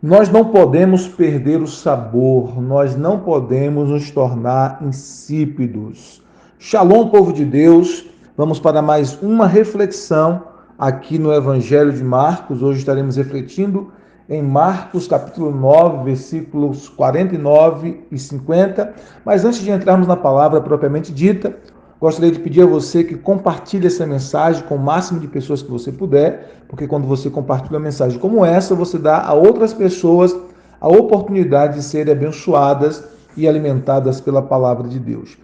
Nós não podemos perder o sabor, nós não podemos nos tornar insípidos. Shalom, povo de Deus. Vamos para mais uma reflexão aqui no Evangelho de Marcos. Hoje estaremos refletindo em Marcos, capítulo 9, versículos 49 e 50. Mas antes de entrarmos na palavra propriamente dita, gostaria de pedir a você que compartilhe essa mensagem com o máximo de pessoas que você puder, porque quando você compartilha uma mensagem como essa, você dá a outras pessoas a oportunidade de serem abençoadas e alimentadas pela palavra de Deus.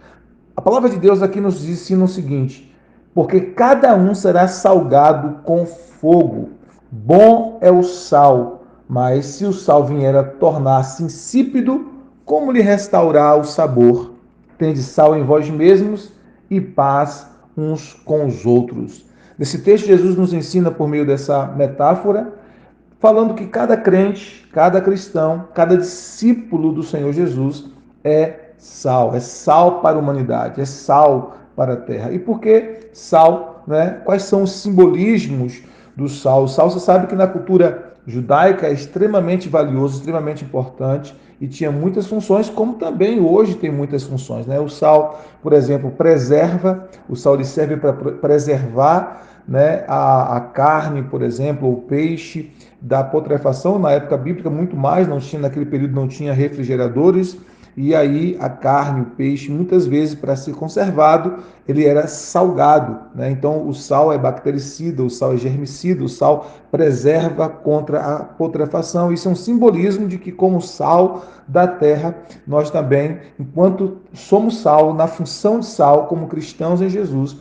A palavra de Deus aqui nos ensina o seguinte: porque cada um será salgado com fogo. Bom é o sal, mas se o sal vier a tornar-se insípido, como lhe restaurar o sabor? Tende sal em vós mesmos e paz uns com os outros. Nesse texto, Jesus nos ensina, por meio dessa metáfora, falando que cada crente, cada cristão, cada discípulo do Senhor Jesus é sal para a humanidade, é sal para a terra. E por que sal, né? Quais são os simbolismos do sal? O sal, você sabe que na cultura judaica é extremamente valioso, extremamente importante e tinha muitas funções, como também hoje tem muitas funções, né? O sal, por exemplo, preserva, o sal ele serve para preservar, né, a carne, por exemplo, ou o peixe da putrefação. Na época bíblica, muito mais, não tinha, naquele período não tinha refrigeradores, e aí a carne, o peixe, muitas vezes, para ser conservado, ele era salgado, né? Então o sal é bactericida, o sal é germicida, o sal preserva contra a putrefação. Isso é um simbolismo de que, como sal da terra, nós também, enquanto somos sal, na função de sal, como cristãos em Jesus,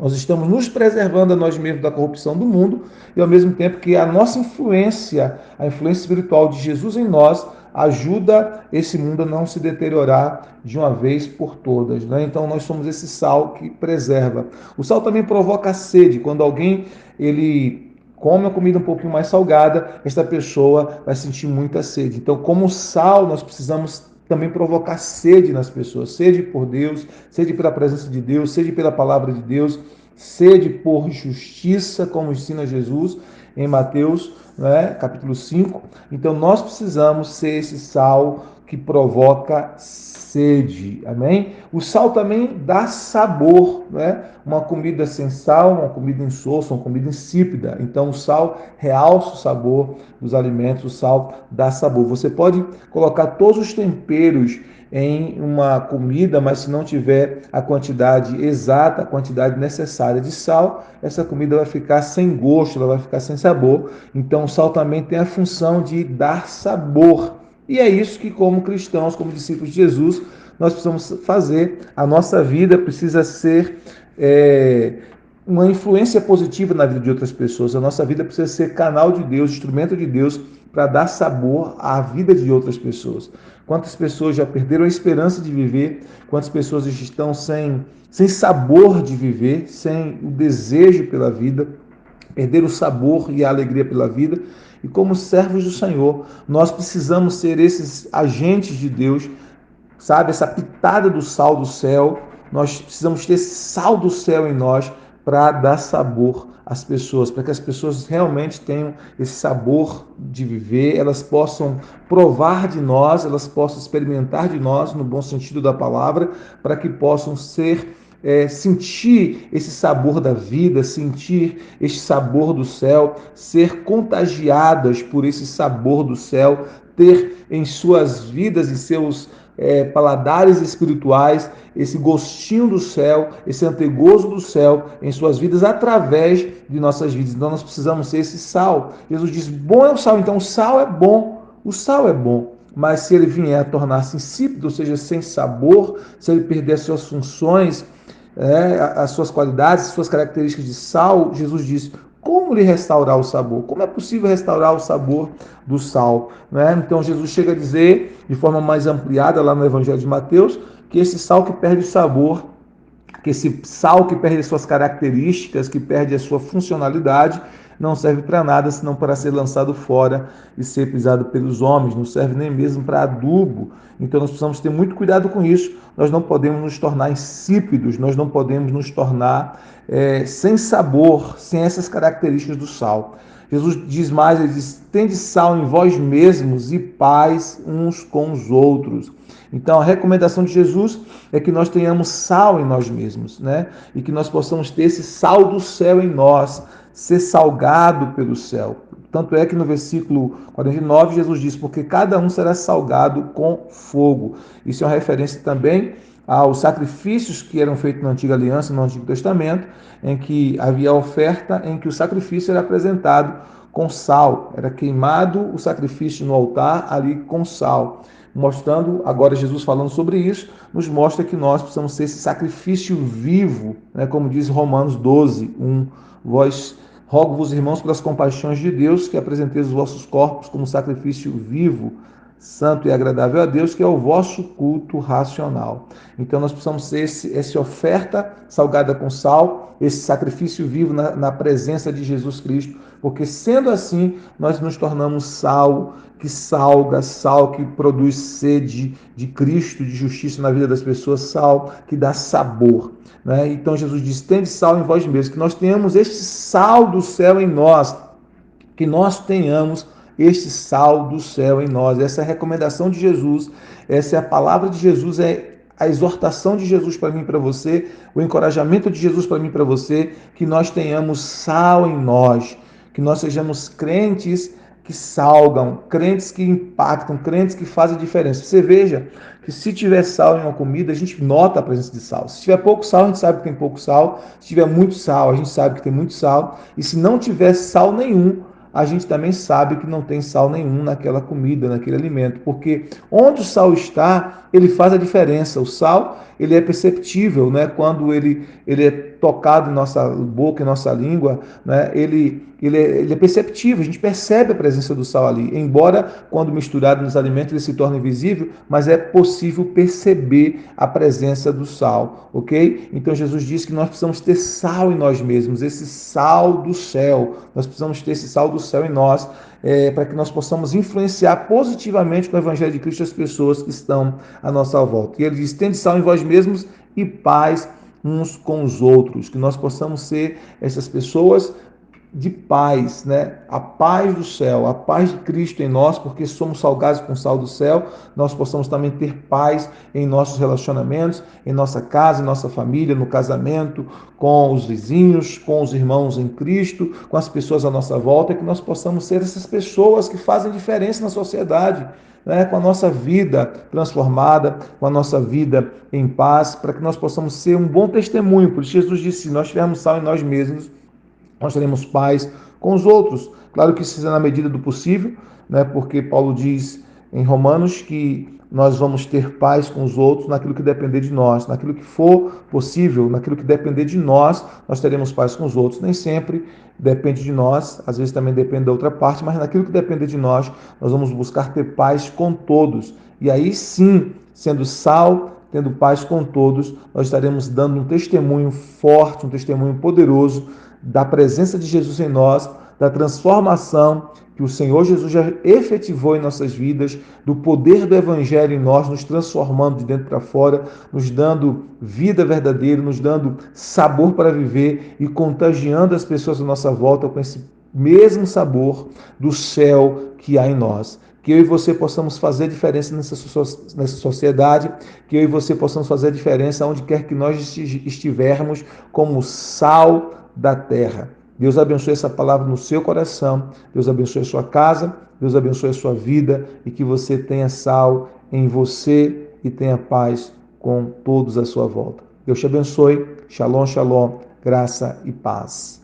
nós estamos nos preservando a nós mesmos da corrupção do mundo e, ao mesmo tempo, que a nossa influência, a influência espiritual de Jesus em nós, ajuda esse mundo a não se deteriorar de uma vez por todas, né? Então, nós somos esse sal que preserva. O sal também provoca sede. Quando alguém ele come uma comida um pouquinho mais salgada, esta pessoa vai sentir muita sede. Então, como sal, nós precisamos também provocar sede nas pessoas, sede por Deus, sede pela presença de Deus, sede pela palavra de Deus, sede por justiça, como ensina Jesus em Mateus, né, capítulo 5. Então nós precisamos ser esse sal que provoca sede, amém? O sal também dá sabor, né? Uma comida sem sal, uma comida insossa, uma comida insípida. Então o sal realça o sabor dos alimentos, o sal dá sabor. Você pode colocar todos os temperos em uma comida, mas se não tiver a quantidade exata, a quantidade necessária de sal, essa comida vai ficar sem gosto, ela vai ficar sem sabor. Então o sal também tem a função de dar sabor. E é isso que, como cristãos, como discípulos de Jesus, nós precisamos fazer. A nossa vida precisa ser uma influência positiva na vida de outras pessoas. A nossa vida precisa ser canal de Deus, instrumento de Deus para dar sabor à vida de outras pessoas. Quantas pessoas já perderam a esperança de viver? Quantas pessoas estão sem sabor de viver, sem o desejo pela vida, perderam o sabor e a alegria pela vida? E como servos do Senhor, nós precisamos ser esses agentes de Deus, sabe? Essa pitada do sal do céu. Nós precisamos ter esse sal do céu em nós para dar sabor às pessoas, para que as pessoas realmente tenham esse sabor de viver, elas possam provar de nós, elas possam experimentar de nós, no bom sentido da palavra, para que possam sentir esse sabor da vida, sentir esse sabor do céu, ser contagiadas por esse sabor do céu, ter em suas vidas e seus paladares espirituais esse gostinho do céu, esse antegozo do céu em suas vidas através de nossas vidas. Então nós precisamos ser esse sal. Jesus diz: bom é o sal. Então o sal é bom, mas se ele vier a tornar-se insípido, ou seja, sem sabor, se ele perder as suas funções, as suas qualidades, as suas características de sal, Jesus diz: como lhe restaurar o sabor? Como é possível restaurar o sabor do sal? Né? Então Jesus chega a dizer, de forma mais ampliada lá no Evangelho de Mateus, que esse sal que perde o sabor, que esse sal que perde as suas características, que perde a sua funcionalidade, não serve para nada, senão para ser lançado fora e ser pisado pelos homens, não serve nem mesmo para adubo. Então nós precisamos ter muito cuidado com isso. Nós não podemos nos tornar insípidos, nós não podemos nos tornar sem sabor, sem essas características do sal. Jesus diz mais, ele diz, tende sal em vós mesmos e paz uns com os outros. Então, a recomendação de Jesus é que nós tenhamos sal em nós mesmos, né? E que nós possamos ter esse sal do céu em nós, ser salgado pelo céu. Tanto é que no versículo 49, Jesus diz, porque cada um será salgado com fogo. Isso é uma referência também aos sacrifícios que eram feitos na Antiga Aliança, no Antigo Testamento, em que havia a oferta em que o sacrifício era apresentado com sal, era queimado o sacrifício no altar ali com sal. Mostrando, agora Jesus falando sobre isso, nos mostra que nós precisamos ser esse sacrifício vivo, né? Como diz Romanos 12, 1, vós rogo-vos, irmãos, pelas compaixões de Deus, que apresenteis os vossos corpos como sacrifício vivo, santo e agradável a Deus, que é o vosso culto racional. Então nós precisamos ser essa oferta salgada com sal, esse sacrifício vivo na presença de Jesus Cristo, porque sendo assim nós nos tornamos sal que salga, sal que produz sede de Cristo, de justiça na vida das pessoas, sal que dá sabor. Né? Então Jesus diz, tende sal em vós mesmos, que nós tenhamos este sal do céu em nós, que nós tenhamos este sal do céu em nós. Essa é a recomendação de Jesus, essa é a palavra de Jesus, é a exortação de Jesus para mim e para você, o encorajamento de Jesus para mim e para você, que nós tenhamos sal em nós, que nós sejamos crentes que salgam, crentes que impactam, crentes que fazem diferença. Você veja que se tiver sal em uma comida, a gente nota a presença de sal. Se tiver pouco sal, a gente sabe que tem pouco sal. Se tiver muito sal, a gente sabe que tem muito sal. E se não tiver sal nenhum, a gente também sabe que não tem sal nenhum naquela comida, naquele alimento, porque onde o sal está, ele faz a diferença. O sal, ele é perceptível, né? Quando ele é tocado em nossa boca, em nossa língua, né? Ele é perceptível, a gente percebe a presença do sal ali, embora quando misturado nos alimentos ele se torne invisível, mas é possível perceber a presença do sal, ok? Então Jesus diz que nós precisamos ter sal em nós mesmos, esse sal do céu, nós precisamos ter esse sal do céu em nós, para que nós possamos influenciar positivamente com o Evangelho de Cristo as pessoas que estão à nossa volta. E ele diz, tende sal em vós mesmos e paz uns com os outros, que nós possamos ser essas pessoas de paz, né? A paz do céu, a paz de Cristo em nós, porque somos salgados com o sal do céu, nós possamos também ter paz em nossos relacionamentos, em nossa casa, em nossa família, no casamento, com os vizinhos, com os irmãos em Cristo, com as pessoas à nossa volta, que nós possamos ser essas pessoas que fazem diferença na sociedade, né, com a nossa vida transformada, com a nossa vida em paz, para que nós possamos ser um bom testemunho. Por isso Jesus disse, se nós tivermos sal em nós mesmos, nós teremos paz com os outros. Claro que isso é na medida do possível, né? Porque Paulo diz em Romanos que nós vamos ter paz com os outros naquilo que depender de nós, naquilo que for possível, naquilo que depender de nós, nós teremos paz com os outros. Nem sempre depende de nós, às vezes também depende da outra parte, mas naquilo que depender de nós, nós vamos buscar ter paz com todos. E aí sim, sendo sal, tendo paz com todos, nós estaremos dando um testemunho forte, um testemunho poderoso da presença de Jesus em nós, da transformação que o Senhor Jesus já efetivou em nossas vidas, do poder do Evangelho em nós, nos transformando de dentro para fora, nos dando vida verdadeira, nos dando sabor para viver e contagiando as pessoas à nossa volta com esse mesmo sabor do céu que há em nós. Que eu e você possamos fazer diferença nessa sociedade, que eu e você possamos fazer diferença onde quer que nós estivermos, como sal da terra. Deus abençoe essa palavra no seu coração, Deus abençoe a sua casa, Deus abençoe a sua vida e que você tenha sal em você e tenha paz com todos à sua volta. Deus te abençoe. Shalom, shalom, graça e paz.